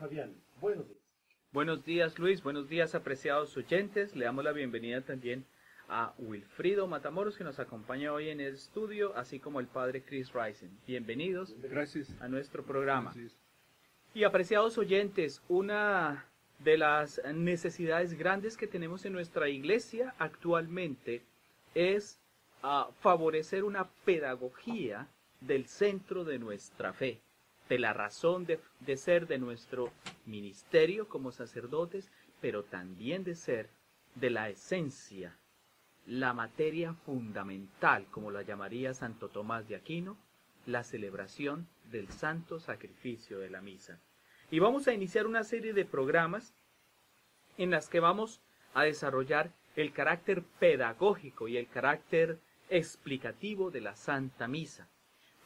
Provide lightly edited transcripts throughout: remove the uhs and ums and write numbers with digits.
Fabián. Buenos días. Buenos días, Luis. Buenos días, apreciados oyentes. Le damos la bienvenida también a Wilfrido Matamoros, que nos acompaña hoy en el estudio, así como el padre Chris Rising. Bienvenidos a nuestro programa. Gracias. Y apreciados oyentes, una de las necesidades grandes que tenemos en nuestra iglesia actualmente es favorecer una pedagogía del centro de nuestra fe, de la razón de ser de nuestro ministerio como sacerdotes, pero también de ser de la esencia, la materia fundamental, como la llamaría Santo Tomás de Aquino, la celebración del santo sacrificio de la misa. Y vamos a iniciar una serie de programas en las que vamos a desarrollar el carácter pedagógico y el carácter explicativo de la Santa Misa.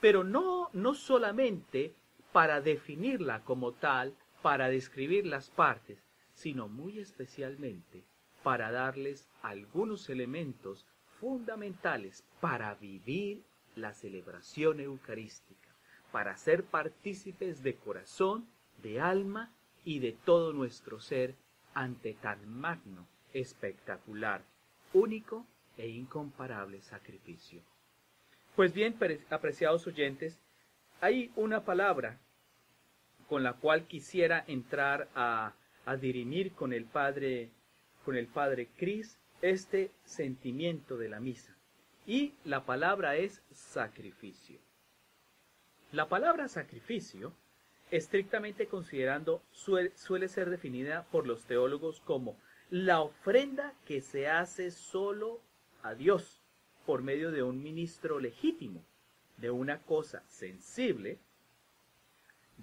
Pero no solamente para definirla como tal, para describir las partes, sino muy especialmente para darles algunos elementos fundamentales para vivir la celebración eucarística, para ser partícipes de corazón, de alma y de todo nuestro ser ante tan magno, espectacular, único e incomparable sacrificio. Pues bien, apreciados oyentes, hay una palabra con la cual quisiera entrar a dirimir con el padre Chris este sentimiento de la misa. Y la palabra es sacrificio. La palabra sacrificio, estrictamente considerando, suele ser definida por los teólogos como la ofrenda que se hace solo a Dios por medio de un ministro legítimo, de una cosa sensible,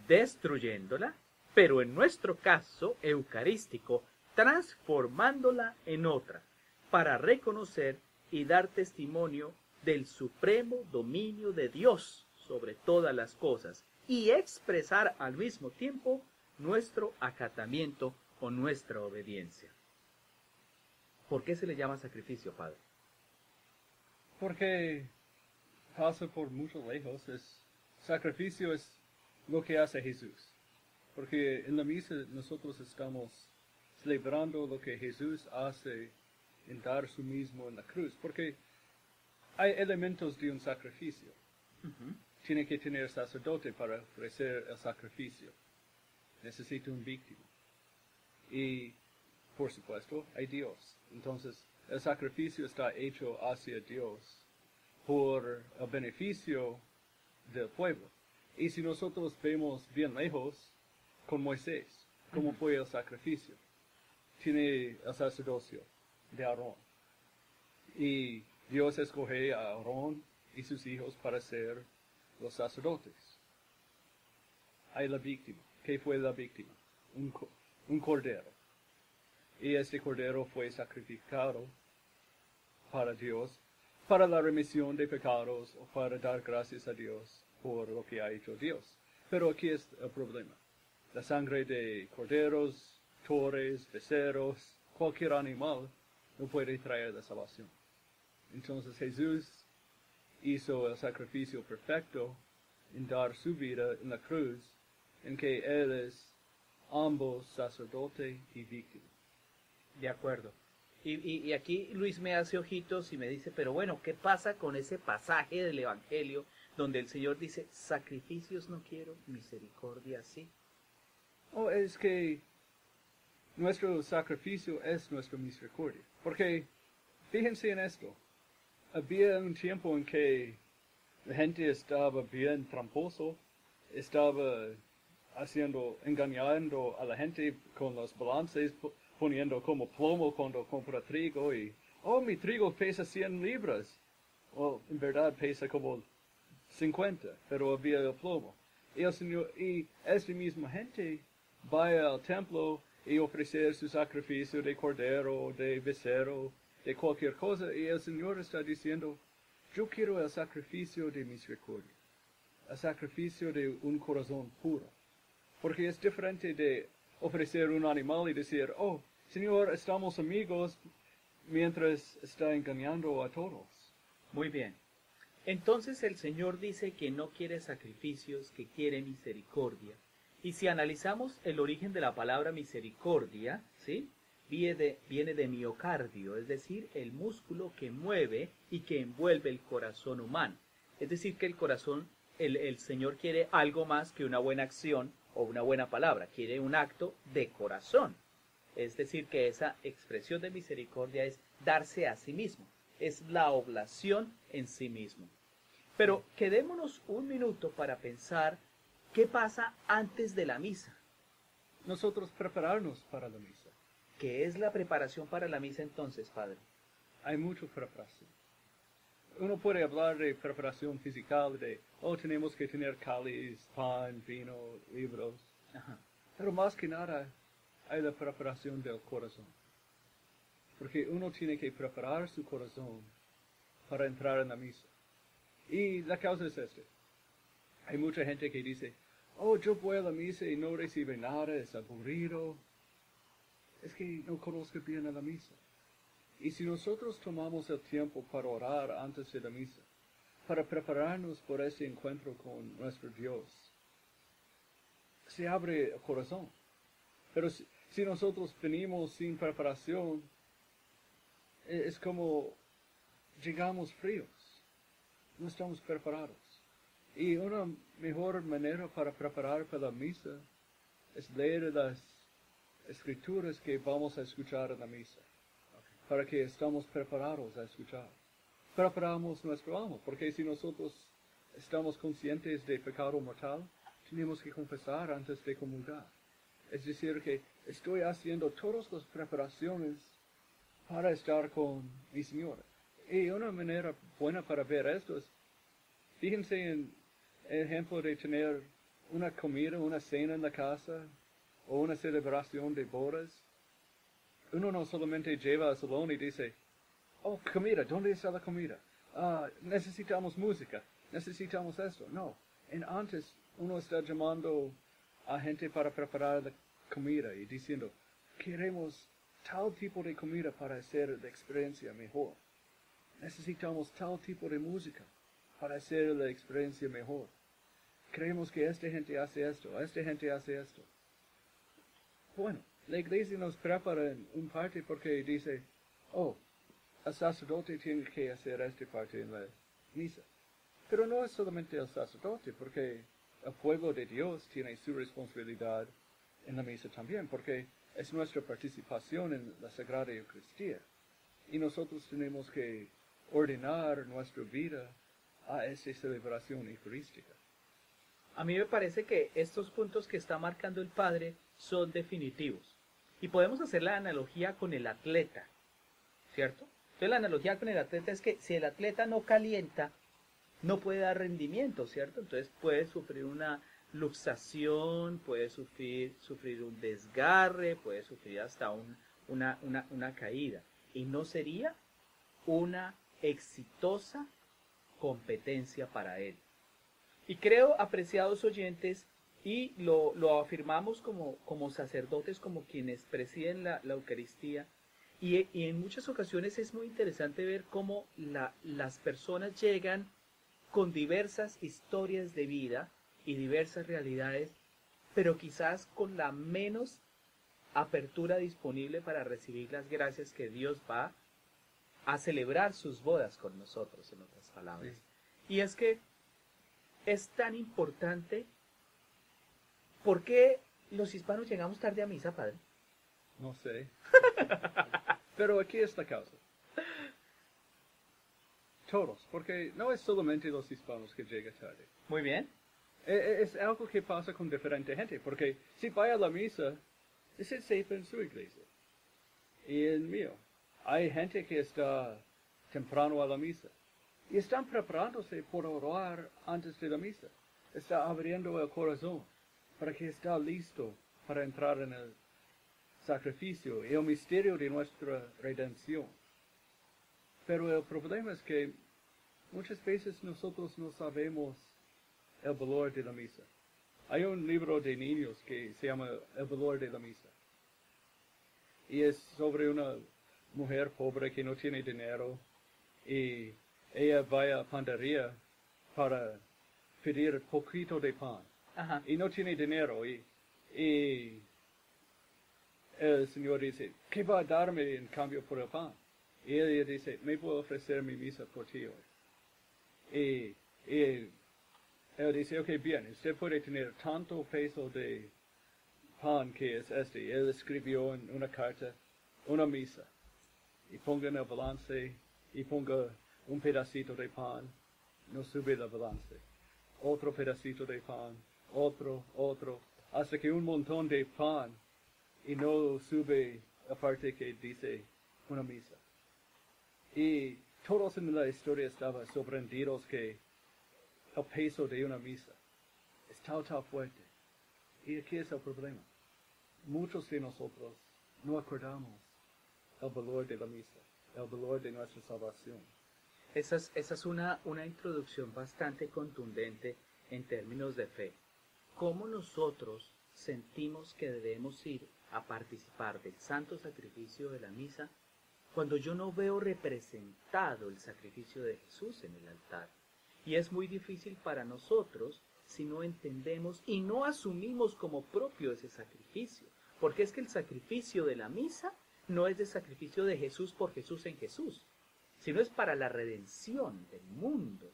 destruyéndola, pero en nuestro caso eucarístico, transformándola en otra, para reconocer y dar testimonio del supremo dominio de Dios sobre todas las cosas y expresar al mismo tiempo nuestro acatamiento o nuestra obediencia. ¿Por qué se le llama sacrificio, Padre? Porque pasa por mucho lejos. Sacrificio es lo que hace Jesús. Porque en la misa nosotros estamos celebrando lo que Jesús hace en dar su mismo en la cruz. Porque hay elementos de un sacrificio. Tiene que tener sacerdote para ofrecer el sacrificio. Necesita un víctima. Y, por supuesto, hay Dios. Entonces, el sacrificio está hecho hacia Dios por el beneficio del pueblo. Y si nosotros vemos bien lejos con Moisés, ¿cómo fue el sacrificio? Tiene el sacerdocio de Aarón. Y Dios escoge a Aarón y sus hijos para ser los sacerdotes. Hay la víctima. ¿Qué fue la víctima? Un cordero. Y este cordero fue sacrificado para Dios, para la remisión de pecados, o para dar gracias a Dios por lo que ha hecho Dios. Pero aquí es el problema. La sangre de corderos, toros, becerros, cualquier animal no puede traer la salvación. Entonces Jesús hizo el sacrificio perfecto en dar su vida en la cruz, en que Él es ambos sacerdote y víctima. De acuerdo. Y aquí Luis me hace ojitos y me dice, pero bueno, ¿qué pasa con ese pasaje del Evangelio donde el Señor dice, sacrificios no quiero, misericordia sí? Es que nuestro sacrificio es nuestra misericordia. Porque, fíjense en esto, había un tiempo en que la gente estaba bien tramposo, estaba engañando a la gente con los balances, poniendo como plomo cuando compra trigo y, mi trigo pesa 100 libras. En verdad pesa como 50, pero había el plomo. Y el Señor, y esta misma gente vaya al templo y ofrecer su sacrificio de cordero, de becerro, de cualquier cosa, y el Señor está diciendo, yo quiero el sacrificio de misericordia, el sacrificio de un corazón puro. Porque es diferente de ofrecer un animal y decir, Señor, estamos amigos, mientras está engañando a todos. Muy bien. Entonces el Señor dice que no quiere sacrificios, que quiere misericordia. Y si analizamos el origen de la palabra misericordia, ¿sí? Viene de miocardio, es decir, el músculo que mueve y que envuelve el corazón humano. Es decir, que el corazón, el Señor quiere algo más que una buena acción o una buena palabra, quiere un acto de corazón. Es decir, que esa expresión de misericordia es darse a sí mismo, es la oblación en sí mismo. Pero quedémonos un minuto para pensar qué pasa antes de la misa. Nosotros prepararnos para la misa. ¿Qué es la preparación para la misa entonces, Padre? Hay mucha preparación. Uno puede hablar de preparación física, tenemos que tener cáliz, pan, vino, libros. Ajá. Pero más que nada, hay la preparación del corazón. Porque uno tiene que preparar su corazón para entrar en la misa. Y la causa es esta. Hay mucha gente que dice, yo voy a la misa y no recibe nada, es aburrido. Es que no conozco bien a la misa. Y si nosotros tomamos el tiempo para orar antes de la misa, para prepararnos por ese encuentro con nuestro Dios, se abre el corazón. Pero si nosotros venimos sin preparación, es como llegamos fríos, no estamos preparados. Y una mejor manera para preparar para la misa es leer las escrituras que vamos a escuchar en la misa, para que estamos preparados a escuchar. Preparamos nuestro alma, porque si nosotros estamos conscientes de pecado mortal, tenemos que confesar antes de comulgar. Es decir, que estoy haciendo todas las preparaciones para estar con mi Señor. Y una manera buena para ver esto es, fíjense en el ejemplo de tener una comida, una cena en la casa, o una celebración de bodas. Uno no solamente lleva al salón y dice, comida, ¿dónde está la comida? Necesitamos música, necesitamos esto. No, antes uno está llamando a gente para preparar la comida y diciendo, queremos tal tipo de comida para hacer la experiencia mejor. Necesitamos tal tipo de música para hacer la experiencia mejor. Creemos que esta gente hace esto, esta gente hace esto. Bueno, la iglesia nos prepara en un parte porque dice, el sacerdote tiene que hacer esta parte en la misa. Pero no es solamente el sacerdote, porque el pueblo de Dios tiene su responsabilidad en la misa también, porque es nuestra participación en la Sagrada Eucaristía. Y nosotros tenemos que ordenar nuestra vida a esa celebración eucarística. A mí me parece que estos puntos que está marcando el Padre son definitivos. Y podemos hacer la analogía con el atleta, ¿cierto? Entonces la analogía con el atleta es que si el atleta no calienta, no puede dar rendimiento, ¿cierto? Entonces puede sufrir una luxación, puede sufrir un desgarre, puede sufrir hasta una caída. Y no sería una exitosa competencia para él. Y creo, apreciados oyentes, y lo afirmamos como sacerdotes, como quienes presiden la Eucaristía, y en muchas ocasiones es muy interesante ver cómo las personas llegan con diversas historias de vida y diversas realidades, pero quizás con la menos apertura disponible para recibir las gracias que Dios va a celebrar sus bodas con nosotros, en otras palabras. Sí. Y es que es tan importante. ¿Por qué los hispanos llegamos tarde a misa, Padre? No sé. Pero aquí es la causa. Todos, porque no es solamente los hispanos que llegan tarde. Muy bien. Es algo que pasa con diferente gente, porque si vaya a la misa, es safe en su iglesia. Y en mío. Hay gente que está temprano a la misa. Y están preparándose por orar antes de la misa. Está abriendo el corazón para que esté listo para entrar en el sacrificio y el misterio de nuestra redención. Pero el problema es que muchas veces nosotros no sabemos el valor de la misa. Hay un libro de niños que se llama El valor de la misa. Y es sobre una mujer pobre que no tiene dinero y ella va a la panadería para pedir poquito de pan. Ajá. Y no tiene dinero y Y el Señor dice, ¿qué va a darme en cambio por el pan? Y ella dice, me puedo ofrecer mi misa por ti hoy. Y él dice, ok, bien, usted puede tener tanto peso de pan que es este. Él escribió en una carta una misa. Y ponga en el balance y ponga un pedacito de pan, no sube el balance. Otro pedacito de pan, otro, hasta que un montón de pan y no sube la parte que dice una misa. Y todos en la historia estaban sorprendidos que el peso de una misa es tal fuerte. ¿Y aquí es el problema? Muchos de nosotros no acordamos el valor de la misa, el valor de nuestra salvación. Esa es una introducción bastante contundente en términos de fe. ¿Cómo nosotros sentimos que debemos ir a participar del santo sacrificio de la misa cuando yo no veo representado el sacrificio de Jesús en el altar? Y es muy difícil para nosotros si no entendemos y no asumimos como propio ese sacrificio. Porque es que el sacrificio de la misa no es el sacrificio de Jesús por Jesús en Jesús, sino es para la redención del mundo.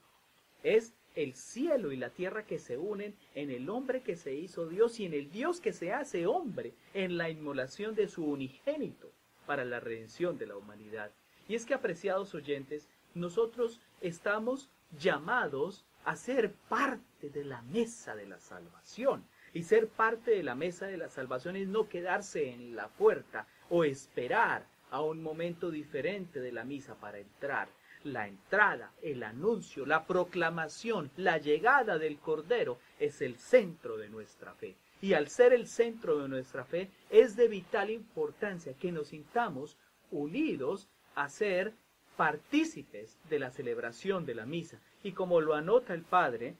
Es el cielo y la tierra que se unen en el hombre que se hizo Dios y en el Dios que se hace hombre en la inmolación de su unigénito para la redención de la humanidad. Y es que, apreciados oyentes, nosotros estamos llamados a ser parte de la mesa de la salvación. Y ser parte de la mesa de la salvación es no quedarse en la puerta o esperar a un momento diferente de la misa para entrar. La entrada, el anuncio, la proclamación, la llegada del Cordero es el centro de nuestra fe. Y al ser el centro de nuestra fe, es de vital importancia que nos sintamos unidos a ser partícipes de la celebración de la misa. Y como lo anota el Padre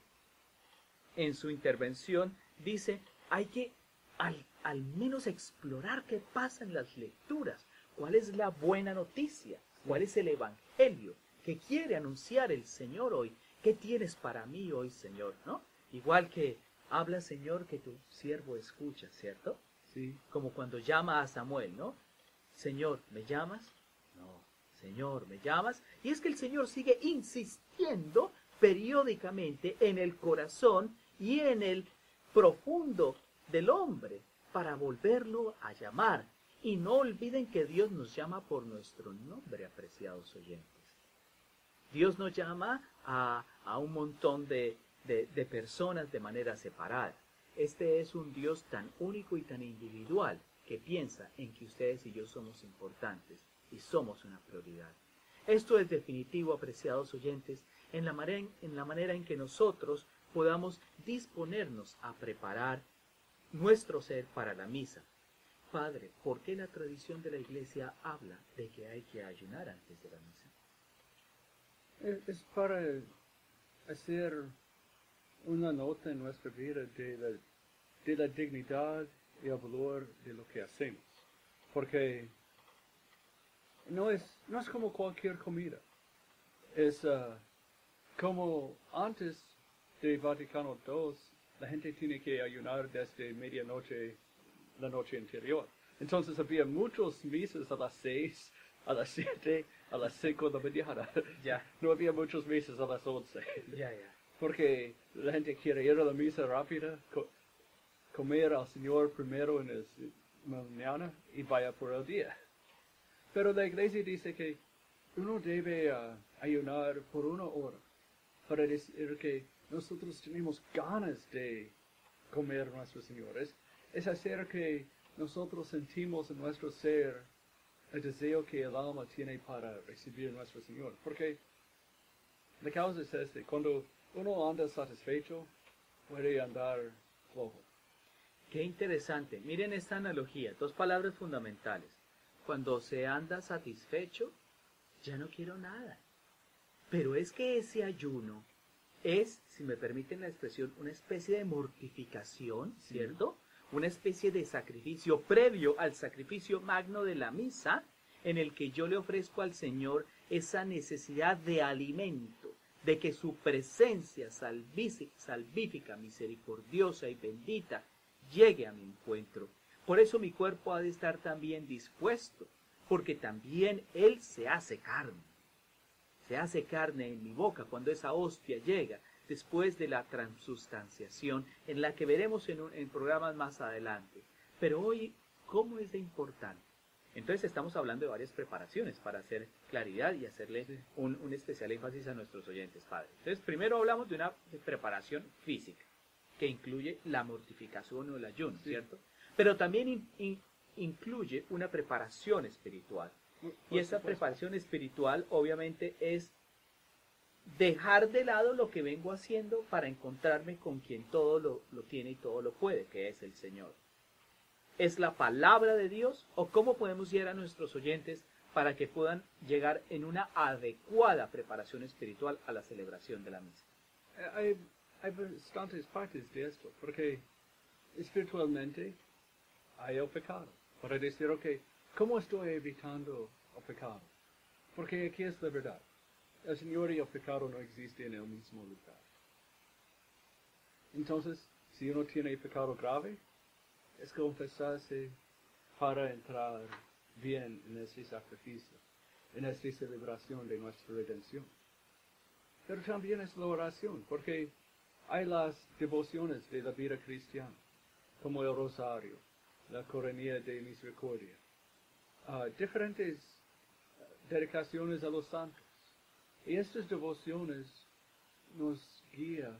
en su intervención, dice, hay que al menos explorar qué pasa en las lecturas, cuál es la buena noticia, cuál es el evangelio que quiere anunciar el Señor hoy. ¿Qué tienes para mí hoy, Señor? ¿No? Igual que habla, Señor, que tu siervo escucha, ¿cierto? Sí. Como cuando llama a Samuel, ¿no? Señor, ¿me llamas? No. Señor, ¿me llamas? Y es que el Señor sigue insistiendo periódicamente en el corazón y en el profundo del hombre para volverlo a llamar. Y no olviden que Dios nos llama por nuestro nombre, apreciados oyentes. Dios nos llama a un montón de personas de manera separada. Este es un Dios tan único y tan individual que piensa en que ustedes y yo somos importantes y somos una prioridad. Esto es definitivo, apreciados oyentes, en la manera en que nosotros podamos disponernos a preparar nuestro ser para la misa. Padre, ¿por qué la tradición de la Iglesia habla de que hay que ayunar antes de la misa? Es para hacer una nota en nuestra vida de la dignidad y el valor de lo que hacemos. Porque no es como cualquier comida. Es como antes de Vaticano II, la gente tiene que ayunar desde medianoche, la noche anterior. Entonces había muchos misas a las 6, a las 7, a las 5 de la mañana. Ya. No había muchos misas a las 11. Ya. Porque la gente quiere ir a la misa rápida, comer al Señor primero en la mañana y vaya por el día. Pero la Iglesia dice que uno debe ayunar por 1 hora para decir que nosotros tenemos ganas de comer nuestro Señor. Es hacer que nosotros sentimos en nuestro ser el deseo que el alma tiene para recibir nuestro Señor. Porque la causa es este: cuando uno anda satisfecho, puede andar flojo. Qué interesante. Miren esta analogía, 2 palabras fundamentales. Cuando se anda satisfecho, ya no quiero nada. Pero es que ese ayuno es, si me permiten la expresión, una especie de mortificación, ¿cierto? Una especie de sacrificio previo al sacrificio magno de la misa, en el que yo le ofrezco al Señor esa necesidad de alimento, de que su presencia salvífica, misericordiosa y bendita llegue a mi encuentro. Por eso mi cuerpo ha de estar también dispuesto, porque también Él se hace carne. Se hace carne en mi boca cuando esa hostia llega, después de la transubstanciación, en la que veremos en programas más adelante. Pero hoy, ¿cómo es de importante? Entonces estamos hablando de varias preparaciones para hacer claridad y hacerle un especial énfasis a nuestros oyentes, Padre. Entonces, primero hablamos de una preparación física, que incluye la mortificación o el ayuno, ¿cierto? Pero también incluye una preparación espiritual. Y esa preparación espiritual, obviamente, es dejar de lado lo que vengo haciendo para encontrarme con quien todo lo tiene y todo lo puede, que es el Señor. ¿Es la palabra de Dios o cómo podemos llegar a nuestros oyentes para que puedan llegar en una adecuada preparación espiritual a la celebración de la misa? Hay bastantes partes de esto, porque espiritualmente hay el pecado. Para decir, ok, ¿cómo estoy evitando el pecado? Porque aquí es la verdad. El Señor y el pecado no existen en el mismo lugar. Entonces, si uno tiene pecado grave, es confesarse para entrar bien en este sacrificio, en esta celebración de nuestra redención. Pero también es la oración, porque hay las devociones de la vida cristiana, como el rosario, la coronilla de misericordia, diferentes dedicaciones a los santos. Y estas devociones nos guían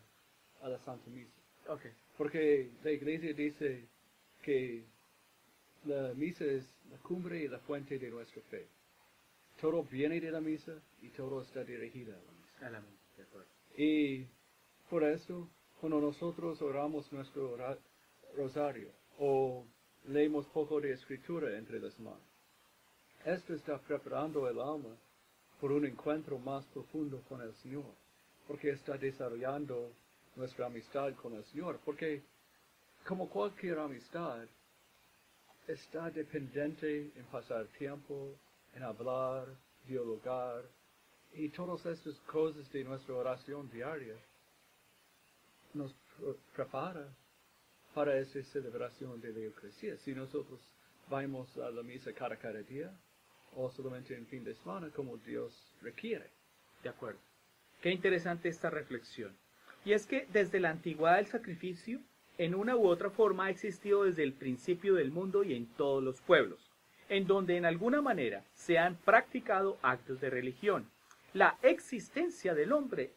a la Santa Misa. Okay. Porque la Iglesia dice que la misa es la cumbre y la fuente de nuestra fe. Todo viene de la misa y todo está dirigido a la misa. A la misa, de acuerdo. Y por eso, cuando nosotros oramos nuestro rosario o leemos poco de escritura entre las manos, esto está preparando el alma por un encuentro más profundo con el Señor, porque está desarrollando nuestra amistad con el Señor, porque como cualquier amistad, está dependiente en pasar tiempo, en hablar, dialogar, y todas estas cosas de nuestra oración diaria nos prepara para esta celebración de la Eucaristía. Si nosotros vamos a la misa cada día, o solamente en fin de semana, como Dios requiere. De acuerdo. Qué interesante esta reflexión. Y es que desde la antigüedad el sacrificio, en una u otra forma, ha existido desde el principio del mundo y en todos los pueblos, en donde en alguna manera se han practicado actos de religión. La existencia del hombre,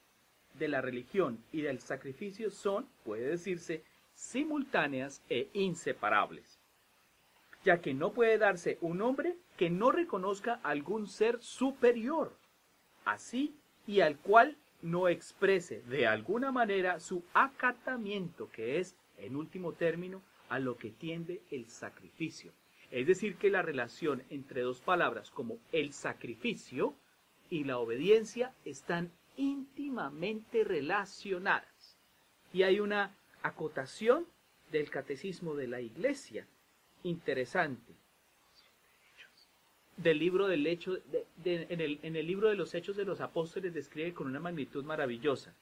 de la religión y del sacrificio son, puede decirse, simultáneas e inseparables, ya que no puede darse un hombre que no reconozca algún ser superior, así y al cual no exprese de alguna manera su acatamiento, que es, en último término, a lo que tiende el sacrificio. Es decir, que la relación entre dos palabras como el sacrificio y la obediencia están íntimamente relacionadas. Y hay una acotación del Catecismo de la Iglesia interesante del libro del hecho en el libro de los Hechos de los Apóstoles describe con una magnitud maravillosa: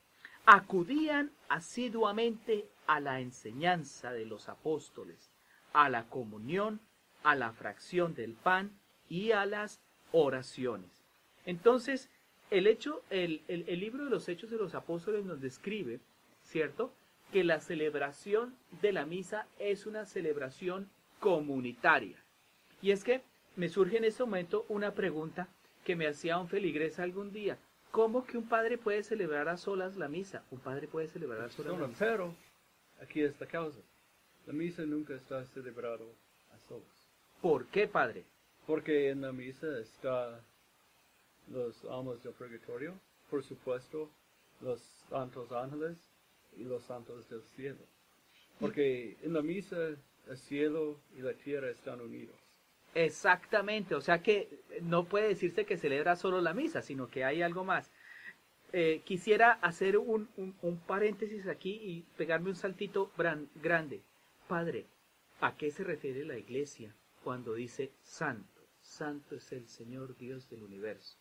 acudían asiduamente a la enseñanza de los apóstoles, a la comunión, a la fracción del pan y a las oraciones. Entonces, el libro de los Hechos de los Apóstoles nos describe, ¿cierto?, que la celebración de la misa es una celebración comunitaria. Y es que me surge en este momento una pregunta que me hacía un feligrés algún día. ¿Cómo que un padre puede celebrar a solas la misa? Un padre puede celebrar a solas la misa. Pero aquí es la causa. La misa nunca está celebrada a solas. ¿Por qué, padre? Porque en la misa están los almas del purgatorio, por supuesto, los santos ángeles y los santos del cielo. Porque en la misa el cielo y la tierra están unidos. Exactamente, o sea que no puede decirse que celebra solo la misa, sino que hay algo más. Quisiera hacer un paréntesis aquí y pegarme un saltito grande. Padre, ¿a qué se refiere la Iglesia cuando dice santo? Santo es el Señor Dios del universo.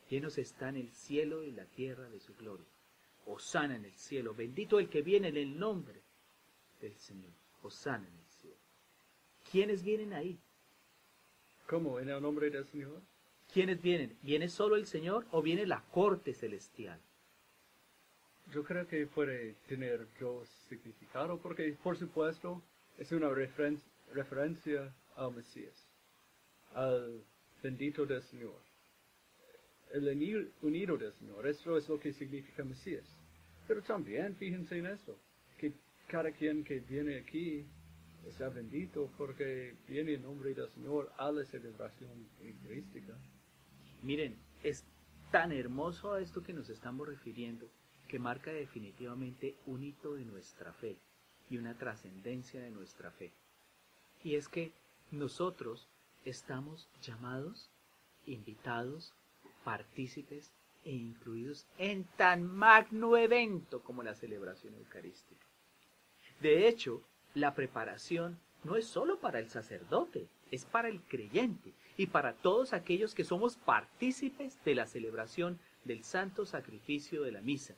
Llenos están el cielo y la tierra de su gloria. Hosana en el cielo, bendito el que viene en el nombre del Señor. hosana en el cielo. ¿Quiénes vienen ahí? ¿Cómo? ¿En el nombre del Señor? ¿Quiénes vienen? ¿Viene solo el Señor o viene la corte celestial? Yo creo que puede tener dos significados, porque por supuesto es una referencia al Mesías, al bendito del Señor, el unido del Señor. Esto es lo que significa Mesías. Pero también fíjense en esto, que cada quien que viene aquí está bendito porque viene en nombre del Señor a la celebración eucarística. Miren, es tan hermoso a esto que nos estamos refiriendo, que marca definitivamente un hito de nuestra fe y una trascendencia de nuestra fe. Y es que nosotros estamos llamados, invitados, partícipes e incluidos en tan magno evento como la celebración eucarística. De hecho, la preparación no es solo para el sacerdote, es para el creyente y para todos aquellos que somos partícipes de la celebración del santo sacrificio de la misa.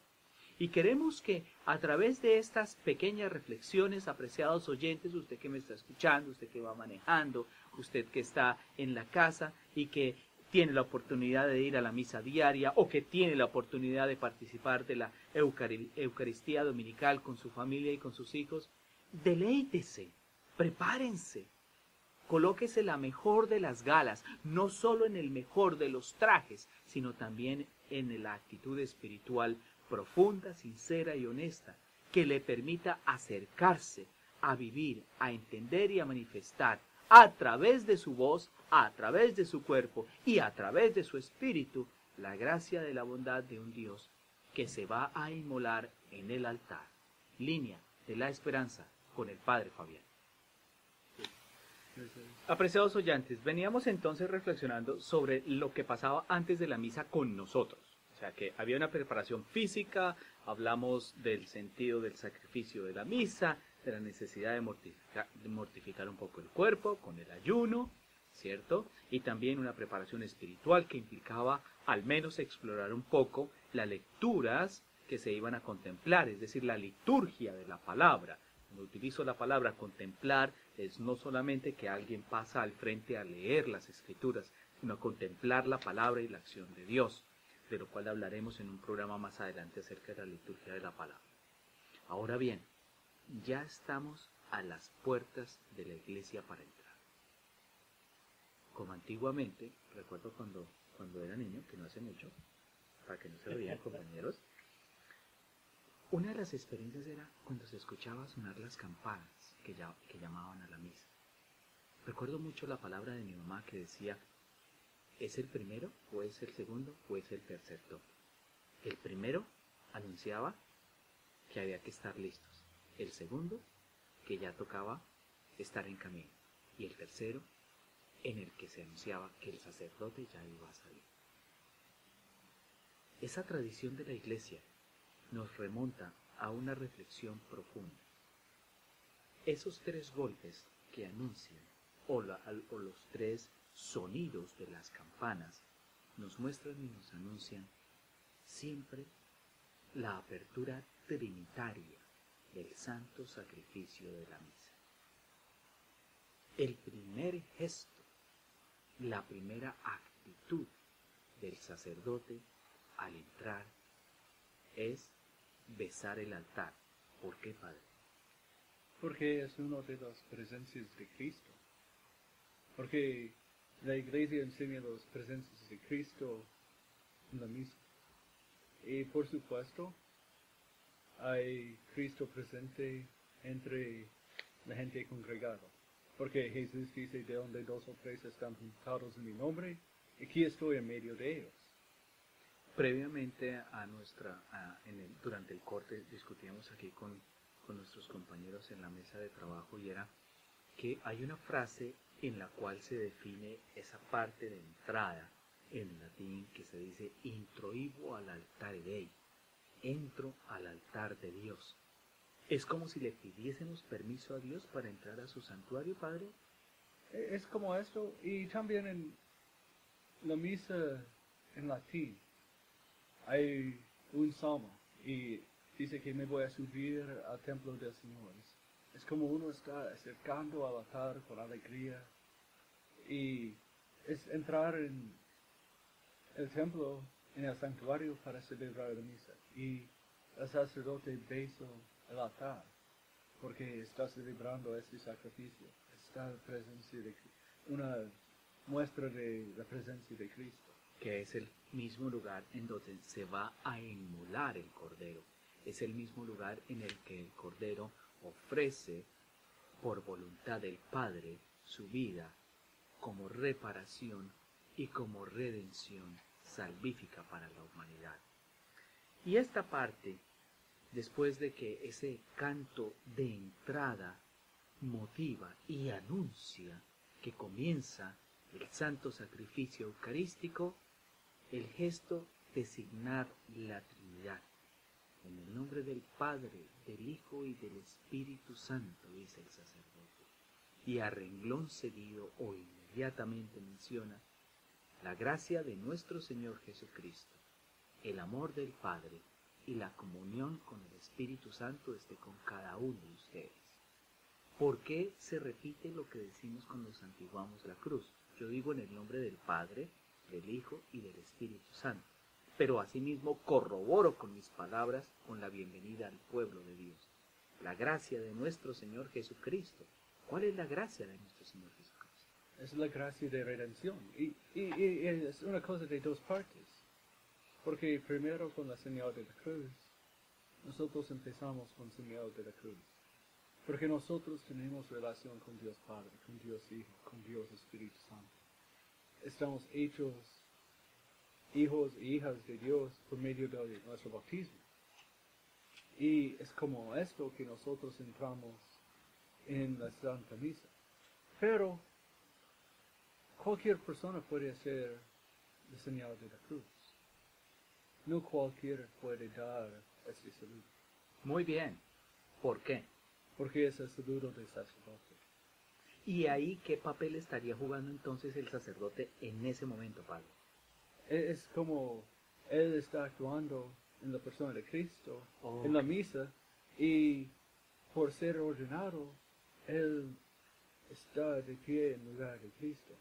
Y queremos que a través de estas pequeñas reflexiones, apreciados oyentes, usted que me está escuchando, usted que va manejando, usted que está en la casa y que tiene la oportunidad de ir a la misa diaria o que tiene la oportunidad de participar de la Eucaristía dominical con su familia y con sus hijos, deleítese, prepárense, colóquese la mejor de las galas, no solo en el mejor de los trajes, sino también en la actitud espiritual profunda, sincera y honesta, que le permita acercarse a vivir, a entender y a manifestar a través de su voz, a través de su cuerpo y a través de su espíritu, la gracia de la bondad de un Dios que se va a inmolar en el altar. Línea de la esperanza con el Padre Fabián. Apreciados oyentes, veníamos entonces reflexionando sobre lo que pasaba antes de la misa con nosotros. O sea, que había una preparación física, hablamos del sentido del sacrificio de la misa, de la necesidad de mortificar un poco el cuerpo con el ayuno, ¿cierto? Y también una preparación espiritual que implicaba al menos explorar un poco las lecturas que se iban a contemplar, es decir, la liturgia de la palabra. Cuando utilizo la palabra contemplar, es no solamente que alguien pasa al frente a leer las escrituras, sino a contemplar la palabra y la acción de Dios, de lo cual hablaremos en un programa más adelante acerca de la liturgia de la palabra. Ahora bien, ya estamos a las puertas de la iglesia para entrar. Como antiguamente, recuerdo cuando era niño, que no hace mucho, para que no se vean compañeros, una de las experiencias era cuando se escuchaba sonar las campanas que llamaban a la misa. Recuerdo mucho la palabra de mi mamá que decía, ¿es el primero o es el segundo o es el tercer toque? El primero anunciaba que había que estar listos. El segundo, que ya tocaba estar en camino. Y el tercero, en el que se anunciaba que el sacerdote ya iba a salir. Esa tradición de la iglesia nos remonta a una reflexión profunda. Esos tres golpes que anuncian, o los tres sonidos de las campanas, nos muestran y nos anuncian siempre la apertura trinitaria del santo sacrificio de la misa. El primer gesto, la primera actitud del sacerdote al entrar es besar el altar. ¿Por qué, Padre? Porque es una de las presencias de Cristo. Porque la iglesia enseña las presencias de Cristo en la misa. Y por supuesto, hay Cristo presente entre la gente congregada. Porque Jesús dice, de donde dos o tres están juntados en mi nombre, aquí estoy en medio de ellos. Previamente durante el corte discutíamos aquí con nuestros compañeros en la mesa de trabajo y era que hay una frase en la cual se define esa parte de entrada en latín que se dice introibo al altare Dei, entro al altar de Dios. ¿Es como si le pidiésemos permiso a Dios para entrar a su santuario, Padre? Es como esto, y también en la misa en latín hay un salmo, y dice que me voy a subir al templo del Señor. Es como uno está acercando al altar con alegría. Y es entrar en el templo, en el santuario para celebrar la misa. Y el sacerdote besa el altar porque está celebrando este sacrificio. Está en presencia de una muestra de la presencia de Cristo. Que es el mismo lugar en donde se va a inmolar el Cordero. Es el mismo lugar en el que el Cordero ofrece por voluntad del Padre su vida como reparación y como redención salvífica para la humanidad. Y esta parte, después de que ese canto de entrada motiva y anuncia que comienza el santo sacrificio eucarístico, el gesto de signar la Trinidad. En el nombre del Padre, del Hijo y del Espíritu Santo, dice el sacerdote. Y a renglón seguido o inmediatamente menciona la gracia de nuestro Señor Jesucristo, el amor del Padre y la comunión con el Espíritu Santo esté con cada uno de ustedes. ¿Por qué se repite lo que decimos cuando santiguamos la cruz? Yo digo en el nombre del Padre, del Hijo y del Espíritu Santo, pero asimismo corroboro con mis palabras con la bienvenida al pueblo de Dios. La gracia de nuestro Señor Jesucristo. ¿Cuál es la gracia de nuestro Señor Jesucristo? Es la gracia de redención. Y es una cosa de dos partes. Porque primero con la señal de la cruz, nosotros empezamos con señal de la cruz. Porque nosotros tenemos relación con Dios Padre, con Dios Hijo, con Dios Espíritu Santo. Estamos hechos hijos e hijas de Dios por medio de nuestro bautismo. Y es como esto que nosotros entramos en la Santa Misa. Pero cualquier persona puede hacer la señal de la cruz. No cualquiera puede dar este saludo. Muy bien. ¿Por qué? Porque es el saludo del sacerdote. ¿Y ahí qué papel estaría jugando entonces el sacerdote en ese momento, Padre? Es como Él está actuando en la persona de Cristo, en la misa, y por ser ordenado, Él está de pie en lugar de Cristo.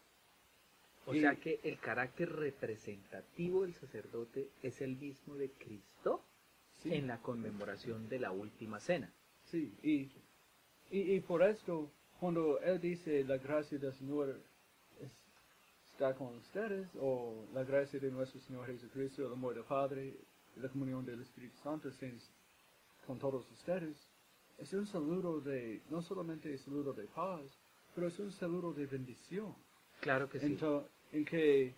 O sea que el carácter representativo del sacerdote es el mismo de Cristo Sí. en la conmemoración de la última cena. Sí, y por esto, cuando Él dice la gracia del Señor está con ustedes, o la gracia de nuestro Señor Jesucristo, el amor del Padre, la comunión del Espíritu Santo estén con todos ustedes, es un saludo no solamente un saludo de paz, pero es un saludo de bendición. Claro que sí. En que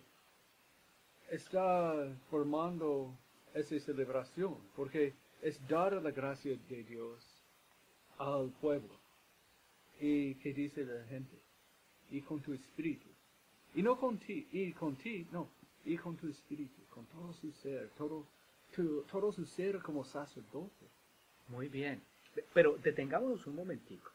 está formando esa celebración, porque es dar la gracia de Dios al pueblo. Y que dice la gente, y con tu espíritu. Y no con ti, y con tu espíritu, con todo su ser, todo su ser como sacerdote. Muy bien. Pero detengámonos un momentico.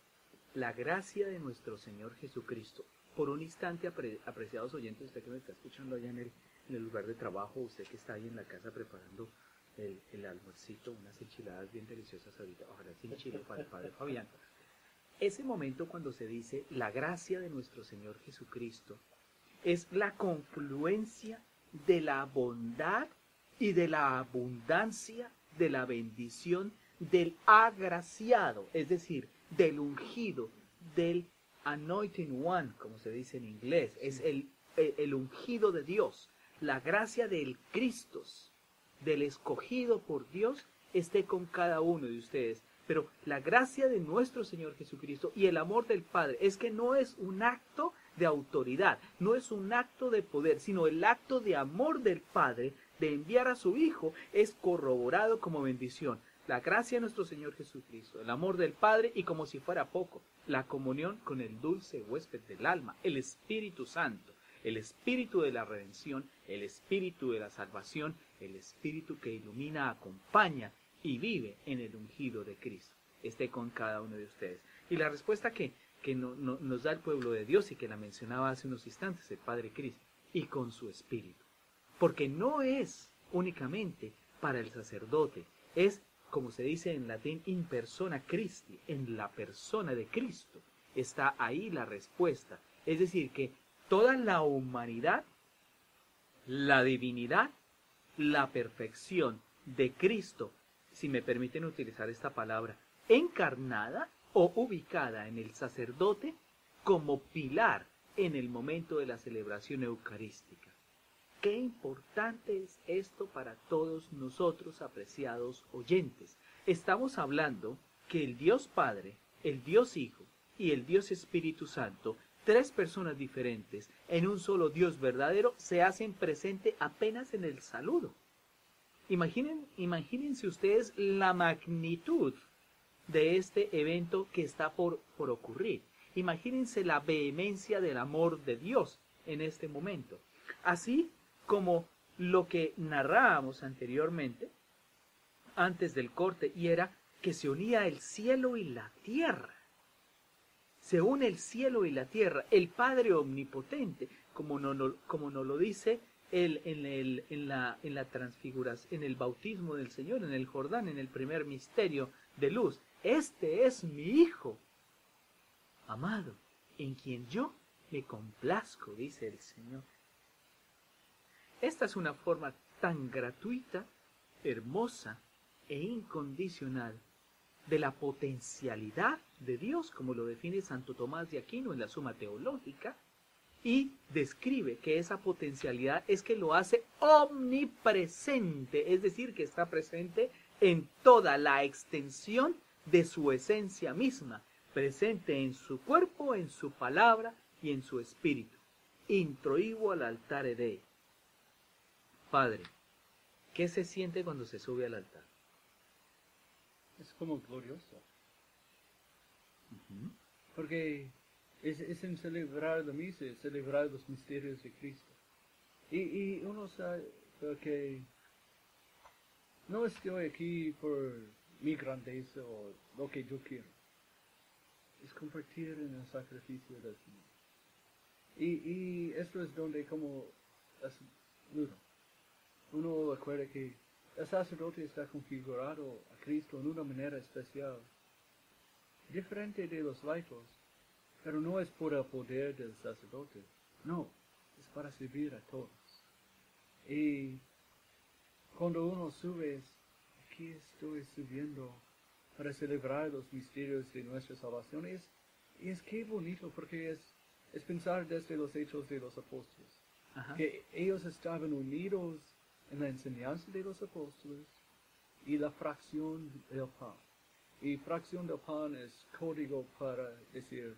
La gracia de nuestro Señor Jesucristo. Por un instante, apreciados oyentes, usted que me está escuchando allá en el lugar de trabajo, usted que está ahí en la casa preparando el almuercito, unas enchiladas bien deliciosas ahorita, ojalá sin chile para el Padre Fabián. Ese momento cuando se dice la gracia de nuestro Señor Jesucristo es la confluencia de la bondad y de la abundancia de la bendición del agraciado, es decir, del ungido, del anointing one, como se dice en inglés, es el ungido de Dios, la gracia del Cristo, del escogido por Dios, esté con cada uno de ustedes. Pero la gracia de nuestro Señor Jesucristo y el amor del Padre es que no es un acto de autoridad, no es un acto de poder, sino el acto de amor del Padre de enviar a su Hijo es corroborado como bendición. La gracia de nuestro Señor Jesucristo, el amor del Padre y como si fuera poco, la comunión con el dulce huésped del alma, el Espíritu Santo, el Espíritu de la redención, el Espíritu de la salvación, el Espíritu que ilumina, acompaña y vive en el ungido de Cristo. Esté con cada uno de ustedes. Y la respuesta que nos da el pueblo de Dios y que la mencionaba hace unos instantes el Padre Cristo, y con su Espíritu. Porque no es únicamente para el sacerdote, es como se dice en latín, in persona Christi, en la persona de Cristo. Está ahí la respuesta. Es decir, que toda la humanidad, la divinidad, la perfección de Cristo, si me permiten utilizar esta palabra, encarnada o ubicada en el sacerdote como pilar en el momento de la celebración eucarística. Qué importante es esto para todos nosotros, apreciados oyentes. Estamos hablando que el Dios Padre, el Dios Hijo y el Dios Espíritu Santo, tres personas diferentes en un solo Dios verdadero, se hacen presente apenas en el saludo. Imagínense ustedes la magnitud de este evento que está por ocurrir. Imagínense la vehemencia del amor de Dios en este momento. Así como lo que narrábamos anteriormente, antes del corte, y era que se unía el cielo y la tierra. Se une el cielo y la tierra, el Padre Omnipotente, como nos lo dice él en la transfiguración, en el bautismo del Señor, en el Jordán, en el primer misterio de luz. Este es mi Hijo amado, en quien yo me complazco, dice el Señor. Esta es una forma tan gratuita, hermosa e incondicional de la potencialidad de Dios, como lo define Santo Tomás de Aquino en la Suma Teológica, y describe que esa potencialidad es que lo hace omnipresente, es decir, que está presente en toda la extensión de su esencia misma, presente en su cuerpo, en su palabra y en su espíritu. Introibo al altare Dei. Padre, ¿qué se siente cuando se sube al altar? Es como glorioso. Porque es en celebrar la misa, es celebrar los misterios de Cristo. Y uno sabe que no estoy aquí por mi grandeza o lo que yo quiero. Es compartir en el sacrificio del Señor. Y esto es donde como uno recuerda que el sacerdote está configurado a Cristo en una manera especial, diferente de los laicos, pero no es por el poder del sacerdote, no, es para servir a todos. Y cuando uno sube, aquí estoy subiendo para celebrar los misterios de nuestra salvación, y es que bonito, porque es pensar desde los hechos de los apóstoles, que ellos estaban unidos en la enseñanza de los apóstoles y la fracción del pan. Y fracción del pan es código para decir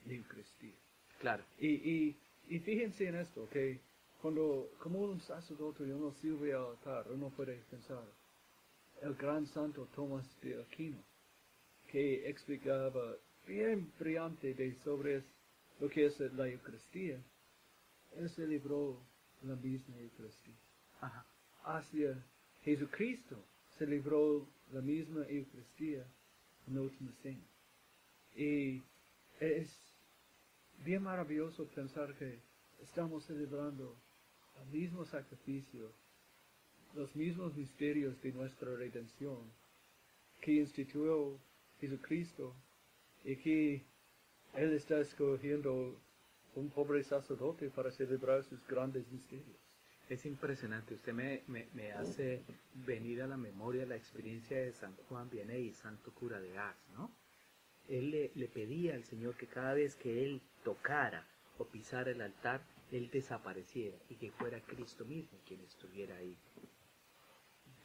la Eucaristía. Claro. Y fíjense en esto, que cuando, como un sacerdote uno sirve al altar, uno puede pensar, el gran santo Tomás de Aquino, que explicaba bien brillante sobre lo que es la Eucaristía, él celebró la misma Eucaristía. Hacia Jesucristo celebró la misma Eucaristía en la última cena. Y es bien maravilloso pensar que estamos celebrando el mismo sacrificio, los mismos misterios de nuestra redención que instituyó Jesucristo, y que Él está escogiendo un pobre sacerdote para celebrar sus grandes misterios. Es impresionante, usted me hace venir a la memoria la experiencia de San Juan Vianney, santo cura de Ars, ¿no? Él le pedía al Señor que cada vez que él tocara o pisara el altar, él desapareciera y que fuera Cristo mismo quien estuviera ahí.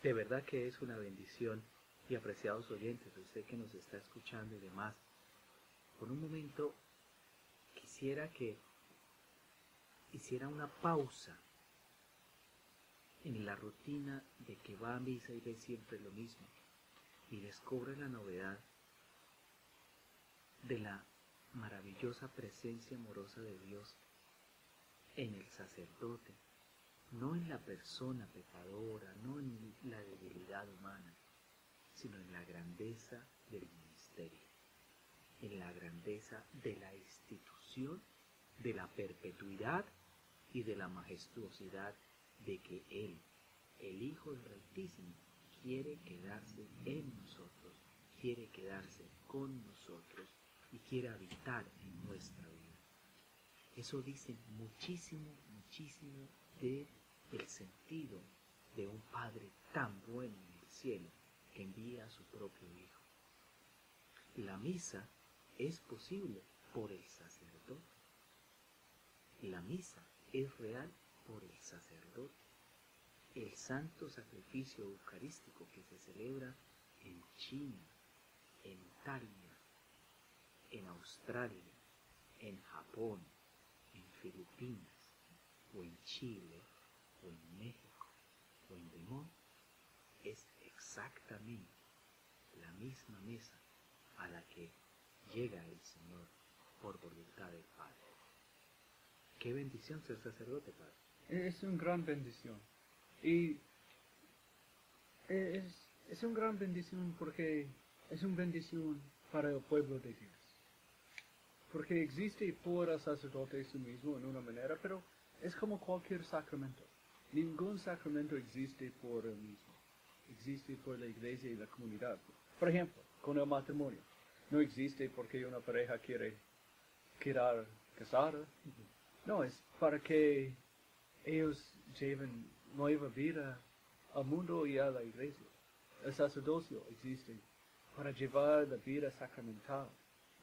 De verdad que es una bendición, y apreciados oyentes, usted que nos está escuchando y demás, por un momento quisiera que hiciera una pausa en la rutina de que va a misa y ve siempre lo mismo, y descubre la novedad de la maravillosa presencia amorosa de Dios en el sacerdote, no en la persona pecadora, no en la debilidad humana, sino en la grandeza del ministerio, en la grandeza de la institución, de la perpetuidad y de la majestuosidad de que Él, el Hijo del Altísimo, quiere quedarse en nosotros, quiere quedarse con nosotros y quiere habitar en nuestra vida. Eso dice muchísimo, muchísimo de el sentido de un Padre tan bueno en el cielo que envía a su propio Hijo. La misa es posible por el sacerdote. La misa es real por el sacerdote. El santo sacrificio eucarístico que se celebra en China, en Italia, en Australia, en Japón, en Filipinas, o en Chile, o en México, o en Limón, es exactamente la misma mesa a la que llega el Señor por voluntad del Padre. Qué bendición ser sacerdote, Padre. Es una gran bendición. Y es una gran bendición porque es una bendición para el pueblo de Dios. Porque existe por el sacerdote sí mismo en una manera, pero es como cualquier sacramento. Ningún sacramento existe por él mismo. Existe por la iglesia y la comunidad. Por ejemplo, con el matrimonio. No existe porque una pareja quiere quedar casada. No, es para que ellos lleven nueva vida al mundo y a la iglesia. El sacerdocio existe para llevar la vida sacramental,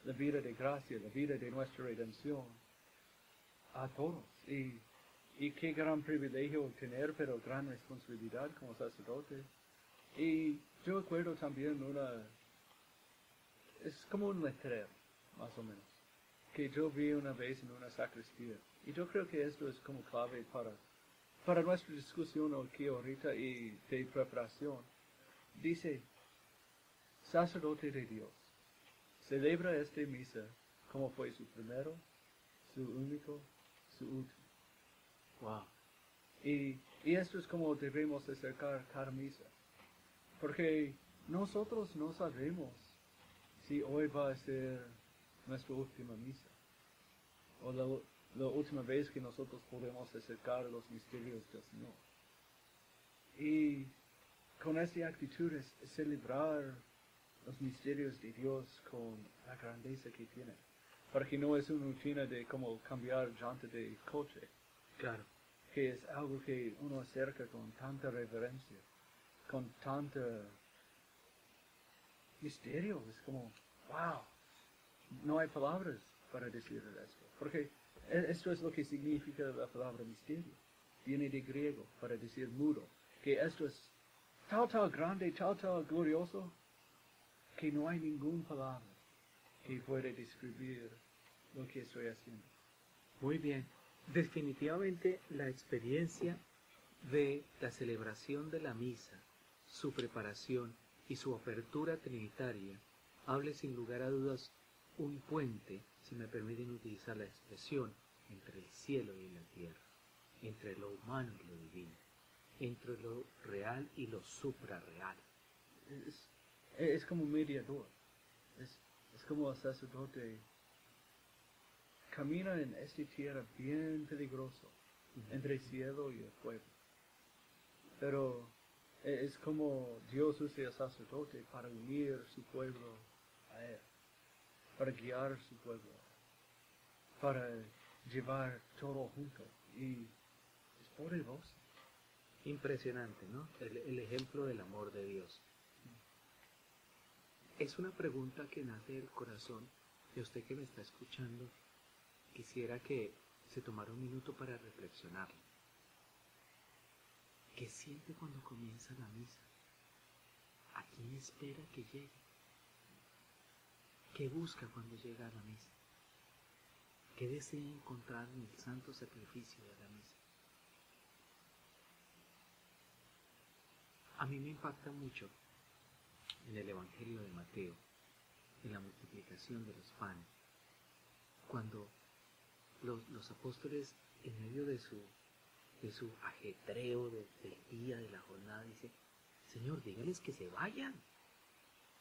la vida de gracia, la vida de nuestra redención a todos. Y qué gran privilegio tener, pero gran responsabilidad como sacerdote. Y yo recuerdo también es como un letrero, más o menos, que yo vi una vez en una sacristía. Y yo creo que esto es como clave para nuestra discusión aquí ahorita y de preparación. Dice, sacerdote de Dios, celebra esta misa como fue su primero, su único, su último. Wow. Y esto es como debemos acercar cada misa. Porque nosotros no sabemos si hoy va a ser nuestra última misa. O la última vez que nosotros podemos acercar los misterios del Señor. Y con esta actitud es celebrar los misterios de Dios con la grandeza que tiene. Porque no es una rutina de como cambiar llanta de coche. Claro. Que es algo que uno acerca con tanta reverencia, con tanta misterio. Es como, wow, no hay palabras para decir esto. Porque esto es lo que significa la palabra misterio. Viene de griego para decir mudo. Que esto es tal grande, tal glorioso, que no hay ninguna palabra que pueda describir lo que estoy haciendo. Muy bien. Definitivamente la experiencia de la celebración de la misa, su preparación y su apertura trinitaria, hable sin lugar a dudas un puente, si me permiten utilizar la expresión, entre el cielo y la tierra, entre lo humano y lo divino, entre lo real y lo suprarreal. Es como mediador. Es como el sacerdote camina en esta tierra bien peligroso, entre el cielo y el fuego. Pero es como Dios usa el sacerdote para unir su pueblo a Él, para guiar su pueblo, para llevar todo junto. Y es poderoso. Impresionante, ¿no? El ejemplo del amor de Dios. Es una pregunta que nace del corazón de usted que me está escuchando. Quisiera que se tomara un minuto para reflexionar. ¿Qué siente cuando comienza la misa? ¿A quién espera que llegue? ¿Qué busca cuando llega a la misa? ¿Qué desea encontrar en el santo sacrificio de la misa? A mí me impacta mucho en el Evangelio de Mateo, en la multiplicación de los panes, cuando los apóstoles, en medio de su ajetreo del día, de la jornada, dicen, Señor, dígales que se vayan.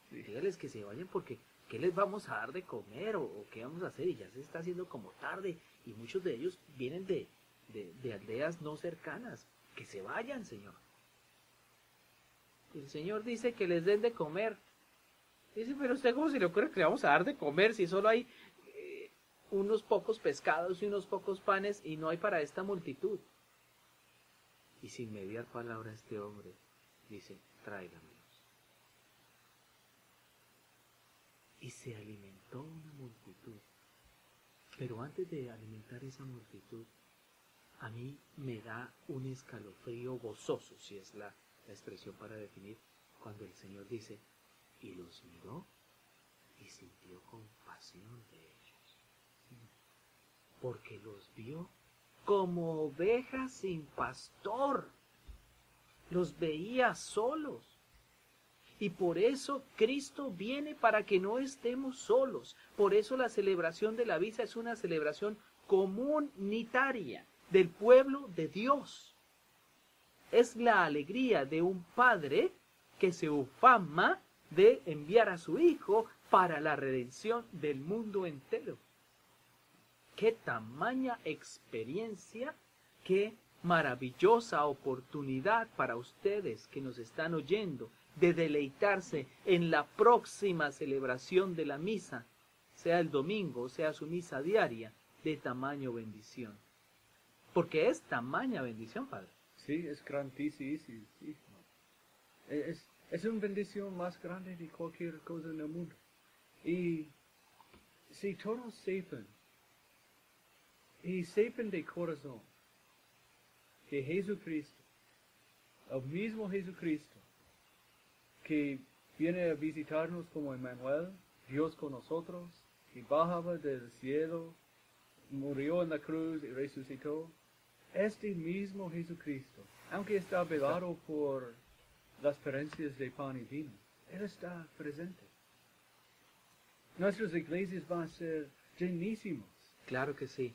Dígales que se vayan porque ¿qué les vamos a dar de comer o qué vamos a hacer? Y ya se está haciendo como tarde y muchos de ellos vienen de aldeas no cercanas. Que se vayan, Señor. El Señor dice que les den de comer. Dice, pero usted cómo se le ocurre que le vamos a dar de comer si solo hay unos pocos pescados y unos pocos panes y no hay para esta multitud. Y sin mediar palabra este hombre dice, tráigamelos. Y se alimentó una multitud. Pero antes de alimentar esa multitud, a mí me da un escalofrío gozoso, si es la expresión para definir, cuando el Señor dice, y los miró y sintió compasión de ellos, porque los vio como ovejas sin pastor, los veía solos. Y por eso Cristo viene para que no estemos solos. Por eso la celebración de la misa es una celebración comunitaria del pueblo de Dios. Es la alegría de un padre que se ufama de enviar a su hijo para la redención del mundo entero. ¡Qué tamaña experiencia! ¡Qué maravillosa oportunidad para ustedes que nos están oyendo de deleitarse en la próxima celebración de la misa, sea el domingo, sea su misa diaria, de tamaño bendición! Porque es tamaña bendición, Padre. Sí, es grandísimo. Es una bendición más grande de cualquier cosa en el mundo. Y si todos sepan, y sepan de corazón, que Jesucristo, el mismo Jesucristo, que viene a visitarnos como Emmanuel, Dios con nosotros, que bajaba del cielo, murió en la cruz y resucitó, este mismo Jesucristo, aunque está velado por las diferencias de pan y vino, Él está presente. Nuestras iglesias van a ser llenísimas. Claro que sí.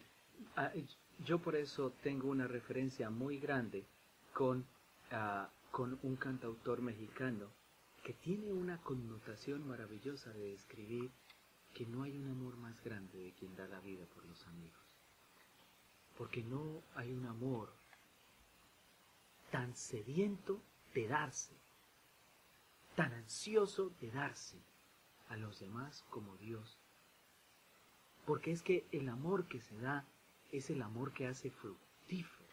Yo por eso tengo una referencia muy grande con un cantautor mexicano que tiene una connotación maravillosa de describir que no hay un amor más grande de quien da la vida por los amigos. Porque no hay un amor tan sediento de darse, tan ansioso de darse a los demás como Dios. Porque es que el amor que se da es el amor que hace fructífero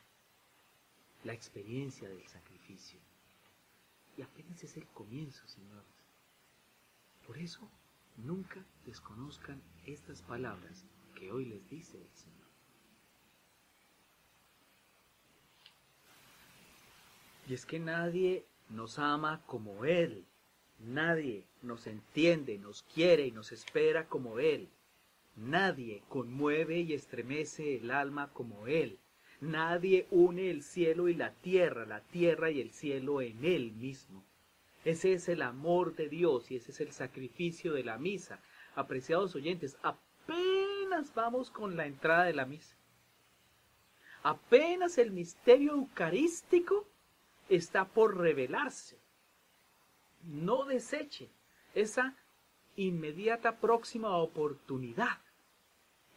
la experiencia del sacrificio. Y apenas es el comienzo, señores. Por eso, nunca desconozcan estas palabras que hoy les dice el Señor. Y es que nadie nos ama como Él. Nadie nos entiende, nos quiere y nos espera como Él. Nadie conmueve y estremece el alma como Él. Nadie une el cielo y la tierra y el cielo en Él mismo. Ese es el amor de Dios y ese es el sacrificio de la misa. Apreciados oyentes, apenas vamos con la entrada de la misa. Apenas el misterio eucarístico está por revelarse. No deseche esa inmediata próxima oportunidad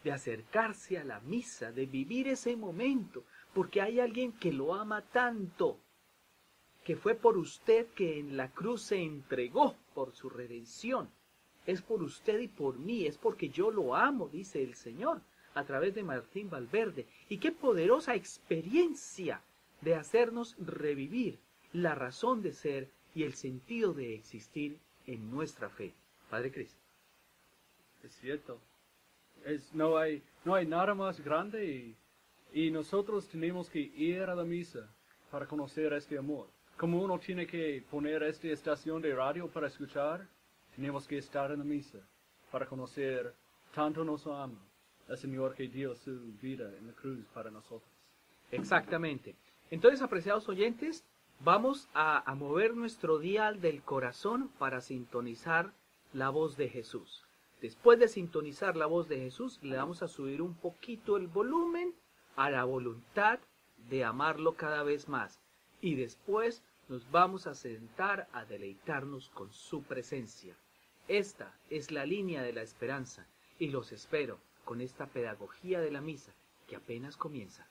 de acercarse a la misa, de vivir ese momento, porque hay alguien que lo ama tanto, que fue por usted que en la cruz se entregó por su redención. Es por usted y por mí, es porque yo lo amo, dice el Señor, a través de Martín Valverde. Y qué poderosa experiencia de hacernos revivir la razón de ser y el sentido de existir en nuestra fe. Padre Cristo. Es cierto. No hay nada más grande y nosotros tenemos que ir a la misa para conocer este amor. Como uno tiene que poner esta estación de radio para escuchar, tenemos que estar en la misa para conocer tanto nos ama el Señor que dio su vida en la cruz para nosotros. Exactamente. Entonces, apreciados oyentes, vamos a mover nuestro dial del corazón para sintonizar la voz de Jesús. Después de sintonizar la voz de Jesús, le vamos a subir un poquito el volumen a la voluntad de amarlo cada vez más. Y después nos vamos a sentar a deleitarnos con su presencia. Esta es la línea de la esperanza y los espero con esta pedagogía de la misa que apenas comienza.